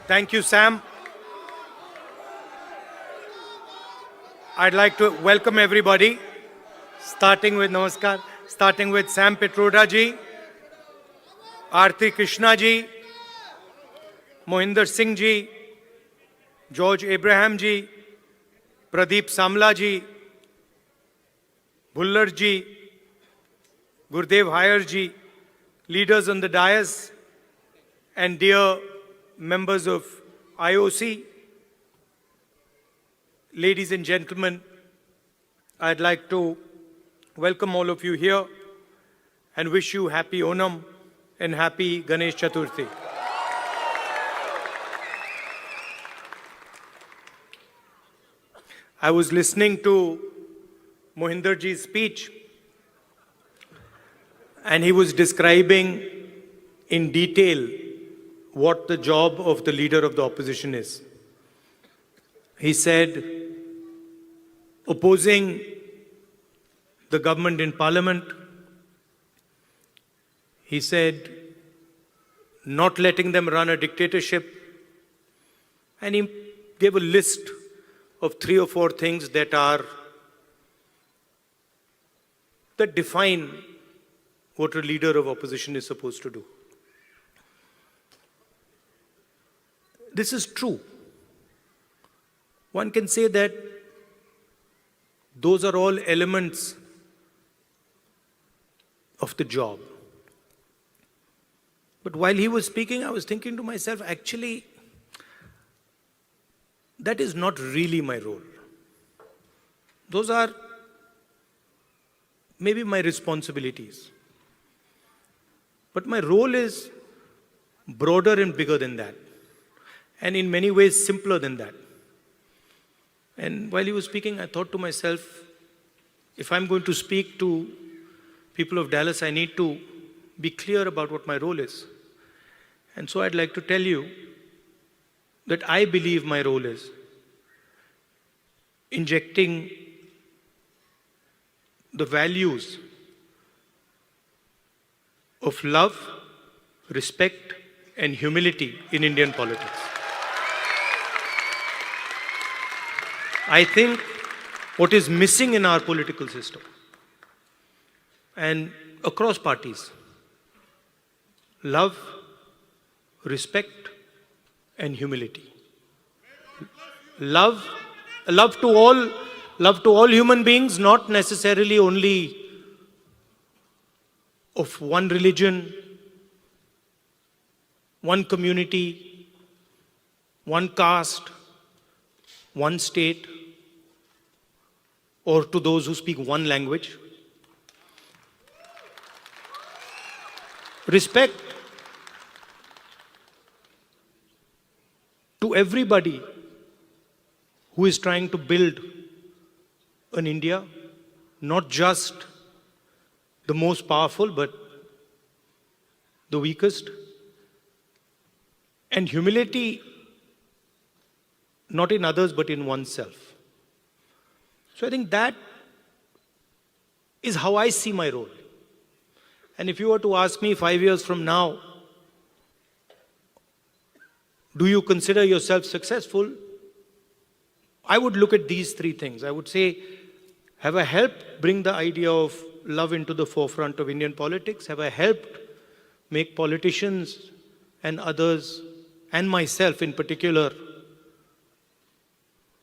Thank you, Sam. I'd like to welcome everybody, starting with Namaskar, starting with Sam Pitroda ji, Aarti Krishna ji, Mohinder Singh ji, George Abraham ji, Pradeep Samla ji, Bhullar ji, Gurdev Haier ji, leaders on the dais, and dear members of IOC, ladies and gentlemen, I'd like to welcome all of you here and wish you happy Onam and happy Ganesh Chaturthi. I was listening to Mohinder ji's speech, and he was describing in detail what the job of the leader of the opposition is. He said, opposing the government in parliament. He said, not letting them run a dictatorship. And he gave a list of 3 or 4 things that define what a leader of opposition is supposed to do. This is true. One can say that those are all elements of the job. But while he was speaking, I was thinking to myself, actually, that is not really my role. Those are maybe my responsibilities. But my role is broader and bigger than that, and in many ways simpler than that. And while he was speaking, I thought to myself, if I'm going to speak to people of Dallas, I need to be clear about what my role is. And so I'd like to tell you that I believe my role is injecting the values of love, respect, and humility in Indian politics. I think what is missing in our political system and across parties, love, respect, and humility. Love to all human beings, not necessarily only of one religion, one community, one caste, one state, or to those who speak one language. Respect to everybody who is trying to build an India, not just the most powerful, but the weakest. And humility, not in others, but in oneself. So I think that is how I see my role. And if you were to ask me 5 years from now, do you consider yourself successful? I would look at these 3 things. I would say, have I helped bring the idea of love into the forefront of Indian politics? Have I helped make politicians and others, and myself in particular,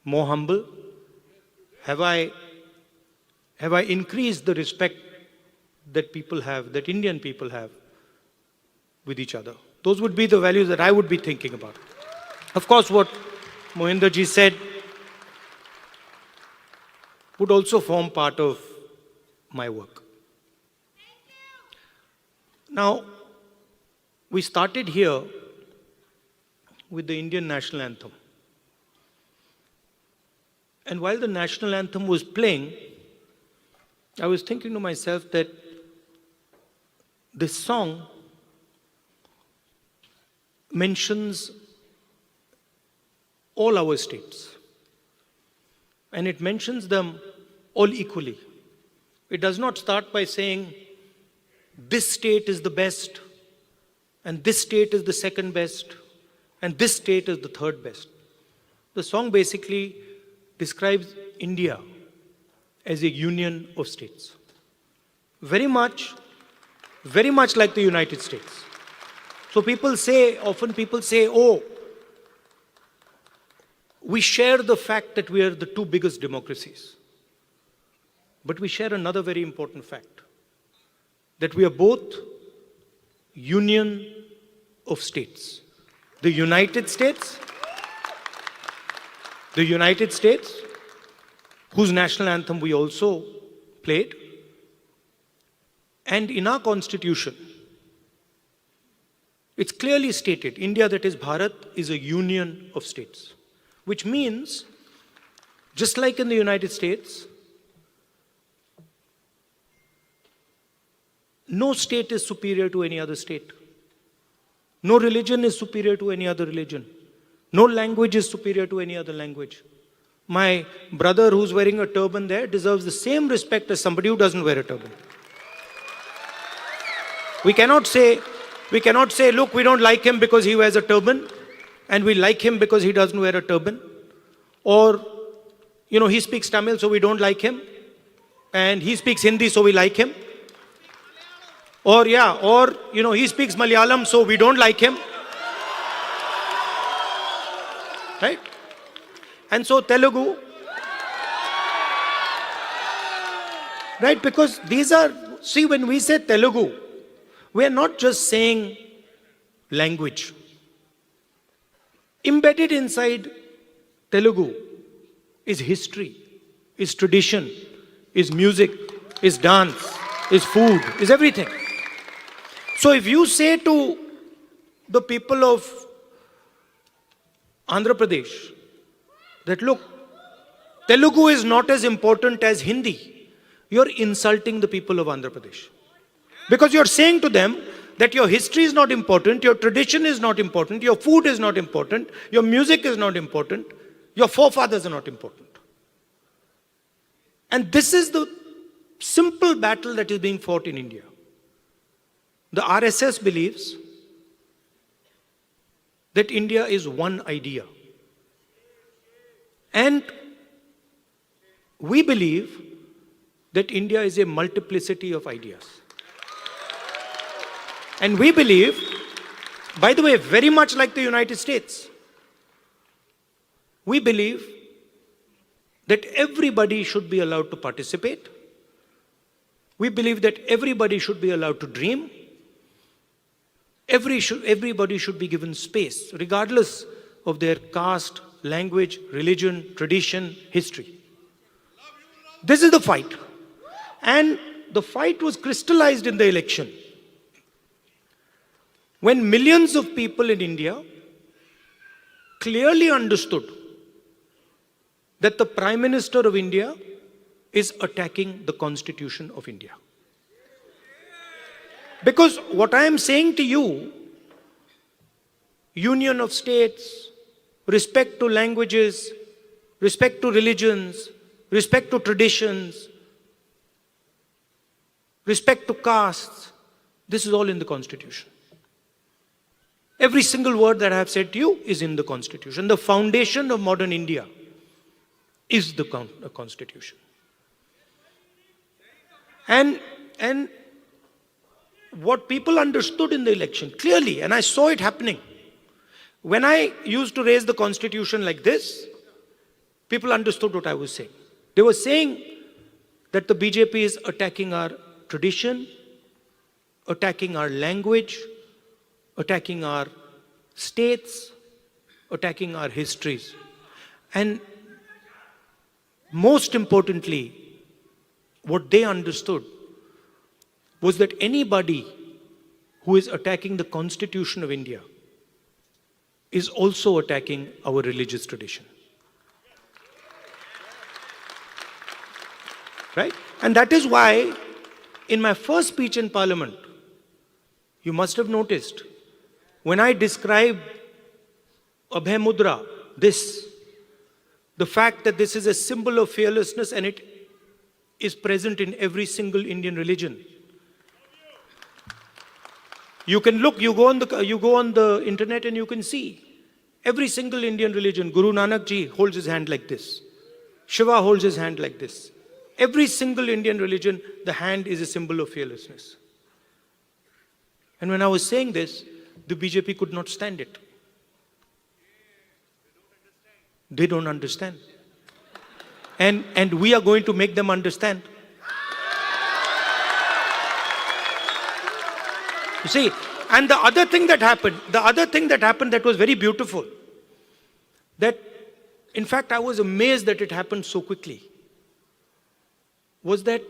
more humble? Have I increased the respect that people have, that Indian people have with each other? Those would be the values that I would be thinking about. Of course, what Mohinder ji said would also form part of my work. Now, we started here with the Indian national anthem. And while the national anthem was playing, I was thinking to myself that this song mentions all our states. And it mentions them all equally. It does not start by saying, this state is the best, and this state is the second best, and this state is the third best. The song basically describes India as a union of states. Very much like the United States. So often people say, oh, we share the fact that we are the two biggest democracies. But we share another very important fact, that we are both union of states. The United States, whose national anthem we also played, and in our constitution, it's clearly stated, India, that is Bharat, is a union of states. Which means, just like in the United States, no state is superior to any other state. No religion is superior to any other religion. No language is superior to any other language. My brother who's wearing a turban there deserves the same respect as somebody who doesn't wear a turban. We cannot say, look, we don't like him because he wears a turban, and we like him because he doesn't wear a turban. Or, he speaks Tamil, so we don't like him. And he speaks Hindi, so we like him. Or, he speaks Malayalam, so we don't like him. Right? And so Telugu. Right? Because when we say Telugu, we are not just saying language. Embedded inside Telugu is history, is tradition, is music, is dance, is food, is everything. So if you say to the people of Andhra Pradesh that, look, Telugu is not as important as Hindi, you're insulting the people of Andhra Pradesh. Because you're saying to them that your history is not important, your tradition is not important, your food is not important, your music is not important, your forefathers are not important. And this is the simple battle that is being fought in India. The RSS believes that India is one idea. And we believe that India is a multiplicity of ideas. And we believe, by the way, very much like the United States, we believe that everybody should be allowed to participate. We believe that everybody should be allowed to dream. Everybody should be given space, regardless of their caste, language, religion, tradition, history. This is the fight. And the fight was crystallized in the election, when millions of people in India clearly understood that the Prime Minister of India is attacking the Constitution of India. Because what I am saying to you, union of states, respect to languages, respect to religions, respect to traditions, respect to castes, this is all in the Constitution. Every single word that I have said to you is in the Constitution. The foundation of modern India is the Constitution. And what people understood in the election clearly, and I saw it happening, when I used to raise the Constitution like this, people understood what I was saying. They were saying that the BJP is attacking our tradition, attacking our language, attacking our states, attacking our histories. And most importantly, what they understood was that anybody who is attacking the Constitution of India is also attacking our religious tradition. Right? And that is why, in my first speech in Parliament, you must have noticed, when I described Abhayamudra, the fact that this is a symbol of fearlessness and it is present in every single Indian religion. You can look, you go on the internet and you can see Every single Indian religion, Guru Nanak ji holds his hand like this. Shiva holds his hand like this. Every single Indian religion, the hand is a symbol of fearlessness. And when I was saying this, the BJP could not stand it. They don't understand. And we are going to make them understand. You see, and the other thing that happened that was very beautiful, that in fact I was amazed that it happened so quickly, was that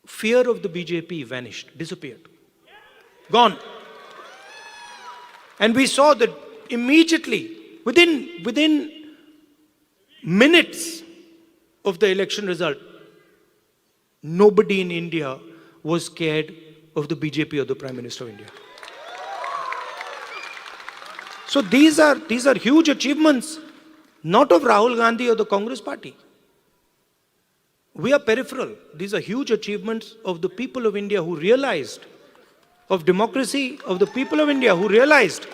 fear of the BJP vanished, disappeared, gone. And we saw that immediately, within minutes of the election result, nobody in India was scared of the BJP or the Prime Minister of India. So these are huge achievements, not of Rahul Gandhi or the Congress party. We are peripheral. These are huge achievements of the people of India who realized, of democracy, of the people of India who realized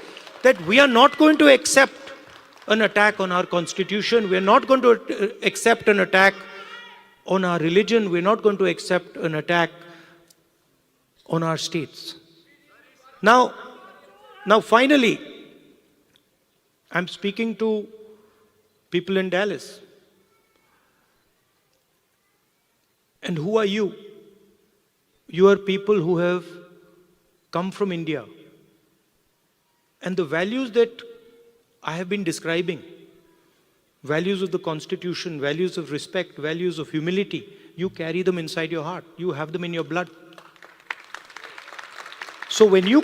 that we are not going to accept an attack on our constitution. We are not going to accept an attack on our religion. We are not going to accept an attack on our states. Now finally, I'm speaking to people in Dallas. And who are you? You are people who have come from India. And the values that I have been describing, values of the Constitution, values of respect, values of humility, you carry them inside your heart. You have them in your blood. So when you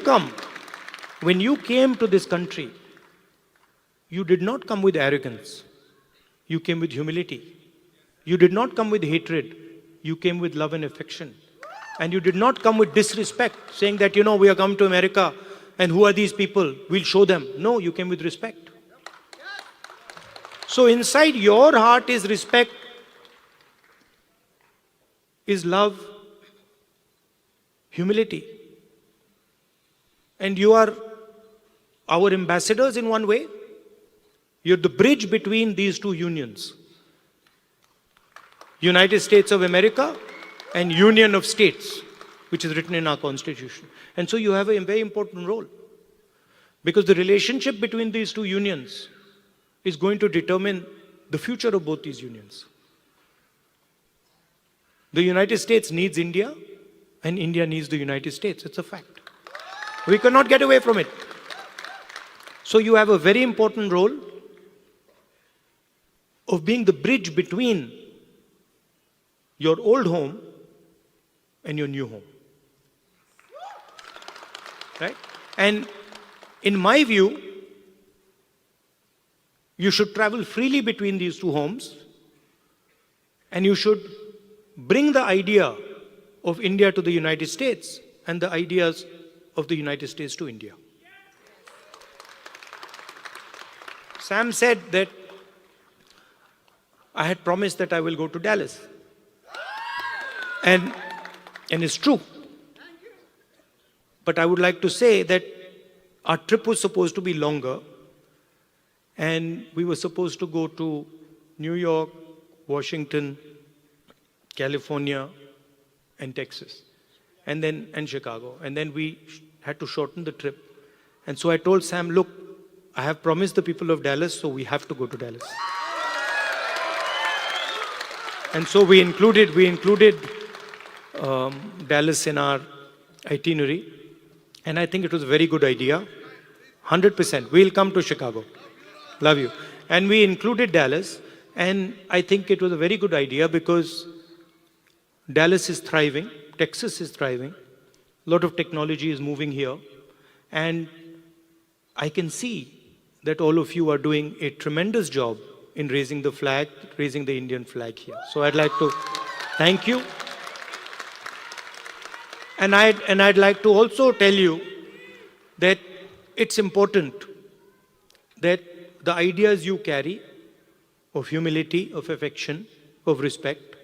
came to this country, you did not come with arrogance. You came with humility. You did not come with hatred. You came with love and affection. And you did not come with disrespect, saying that, we are come to America and who are these people? We'll show them. No, you came with respect. So inside your heart is respect, is love, humility. And you are our ambassadors in one way. You're the bridge between these two unions. United States of America and Union of States, which is written in our Constitution. And so you have a very important role. Because the relationship between these two unions is going to determine the future of both these unions. The United States needs India, and India needs the United States. It's a fact. We cannot get away from it. So you have a very important role of being the bridge between your old home and your new home. Right? And in my view, you should travel freely between these two homes, and you should bring the idea of India to the United States and the ideas of the United States to India. Sam said that I had promised that I will go to Dallas. And it's true. But I would like to say that our trip was supposed to be longer, and we were supposed to go to New York, Washington, California, and Texas, and Chicago. And then we had to shorten the trip. And so I told Sam, look, I have promised the people of Dallas, so we have to go to Dallas. And so we included Dallas in our itinerary. And I think it was a very good idea. 100%. We'll come to Chicago. Love you. And we included Dallas. And I think it was a very good idea because Dallas is thriving. Texas is thriving. A lot of technology is moving here. And I can see that all of you are doing a tremendous job in raising the flag, raising the Indian flag here. So I'd like to thank you. And I'd like to also tell you that it's important that the ideas you carry of humility, of affection, of respect,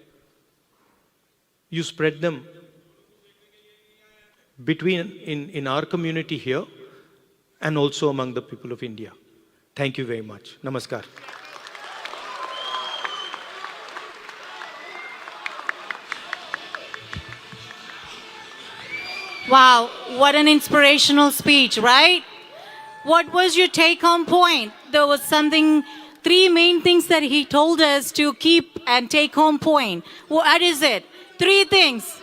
you spread them in our community here and also among the people of India. Thank you very much. Namaskar. Wow, what an inspirational speech, right? What was your take-home point? There was three main things that he told us to keep and take home point. What is it? Three things.